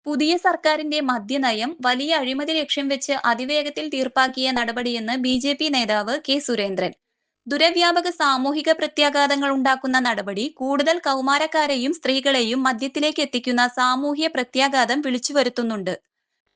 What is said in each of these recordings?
പുതിയ സർക്കാരിന്റെ മദ്യനയം വലിയ അഴിമതി ലക്ഷ്യം വെച്ച് അതിവേഗത്തിൽ തീർപ്പാക്കിയ നടപടിയെന്ന് ബി.ജെ.പി. നേതാവ് കെ. സുരേന്ദ്രൻ. ദുരവ്യാപക സാമൂഹിക പ്രത്യാഘാതങ്ങൾ ഉണ്ടാക്കുന്ന നടപടി കൂടുതൽ കൗമാരക്കാരെയും സ്ത്രീകളെയും മദ്യത്തിലേക്ക് എത്തിക്കുന്ന സാമൂഹ്യ പ്രത്യാഘാതം വിളിച്ചുവരുത്തുന്നുണ്ട്.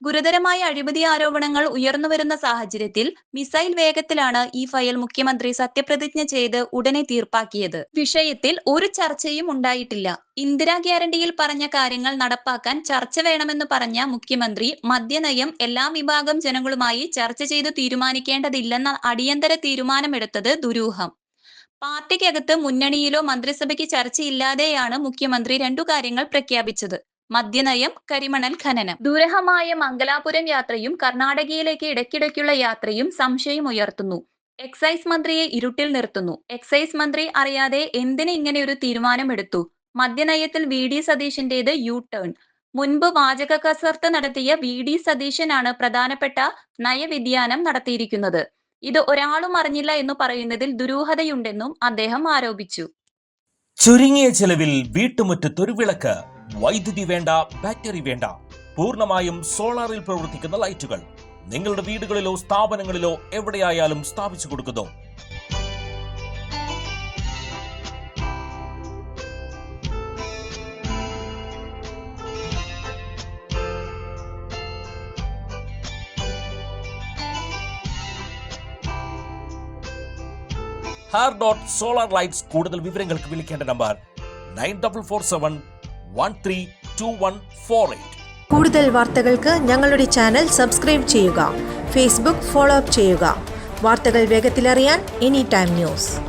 ഗുരുതരമായ അഴിമതി ആരോപണങ്ങൾ ഉയർന്നുവരുന്ന സാഹചര്യത്തിൽ മിസൈൽ വേഗത്തിലാണ് ഈ ഫയൽ മുഖ്യമന്ത്രി സത്യപ്രതിജ്ഞ ചെയ്ത് ഉടനെ തീർപ്പാക്കിയത്. വിഷയത്തിൽ ഒരു ചർച്ചയും ഉണ്ടായിട്ടില്ല. ഇന്ദിരാ ഗ്യാരണ്ടിയിൽ പറഞ്ഞ കാര്യങ്ങൾ നടപ്പാക്കാൻ ചർച്ച വേണമെന്ന് പറഞ്ഞ മുഖ്യമന്ത്രി മദ്യനയം എല്ലാ വിഭാഗം ജനങ്ങളുമായി ചർച്ച ചെയ്ത് തീരുമാനിക്കേണ്ടതില്ലെന്ന അടിയന്തര തീരുമാനമെടുത്തത് ദുരൂഹം. പാർട്ടിക്കകത്ത് മുന്നണിയിലോ മന്ത്രിസഭയ്ക്ക് ചർച്ചയില്ലാതെയാണ് മുഖ്യമന്ത്രി രണ്ടു കാര്യങ്ങൾ പ്രഖ്യാപിച്ചത്: മദ്യനയം, കരിമണൽ ഖനനം. ദുരൂഹമായ മംഗലാപുരം യാത്രയും കർണാടകയിലേക്ക് ഇടയ്ക്കിടയ്ക്കുള്ള യാത്രയും സംശയമുയർത്തുന്നു. എക്സൈസ് മന്ത്രിയെ ഇരുട്ടിൽ നിർത്തുന്നു. എക്സൈസ് മന്ത്രി അറിയാതെ എന്തിന് ഇങ്ങനെയൊരു തീരുമാനമെടുത്തു? മദ്യനയത്തിൽ വി.ഡി. സതീശന്റേത് യു-ടേൺ. മുൻപ് വാചക കസർത്ത് നടത്തിയ വി.ഡി. സതീശനാണ് പ്രധാനപ്പെട്ട നയവ്യതിയാനം നടത്തിയിരിക്കുന്നത്. ഇത് ഒരാളും അറിഞ്ഞില്ല എന്നു പറയുന്നതിൽ ദുരൂഹതയുണ്ടെന്നും അദ്ദേഹം ആരോപിച്ചു. ചുരുങ്ങിയ ചെലവിൽ വീട്ടുമുറ്റത്തൊരു വിളക്ക്. വൈദ്യുതി വേണ്ട, ബാറ്ററി വേണ്ട. പൂർണ്ണമായും സോളാറിൽ പ്രവർത്തിക്കുന്ന ലൈറ്റുകൾ നിങ്ങളുടെ വീടുകളിലോ സ്ഥാപനങ്ങളിലോ എവിടെയായാലും സ്ഥാപിച്ചു കൊടുക്കുന്നു. Solar Lights. കൂടുതൽ വിവരങ്ങൾക്ക് വിളിക്കേണ്ട നമ്പർ 9447132148. കൂടുതൽ വാർത്തകൾക്ക് ഞങ്ങളുടെ ചാനൽ സബ്സ്ക്രൈബ് ചെയ്യുക. ഫേസ്ബുക്ക് ഫോളോ അപ്പ് ചെയ്യുക. വാർത്തകൾ വേഗത്തിലറിയാൻ എനി ടൈം ന്യൂസ്.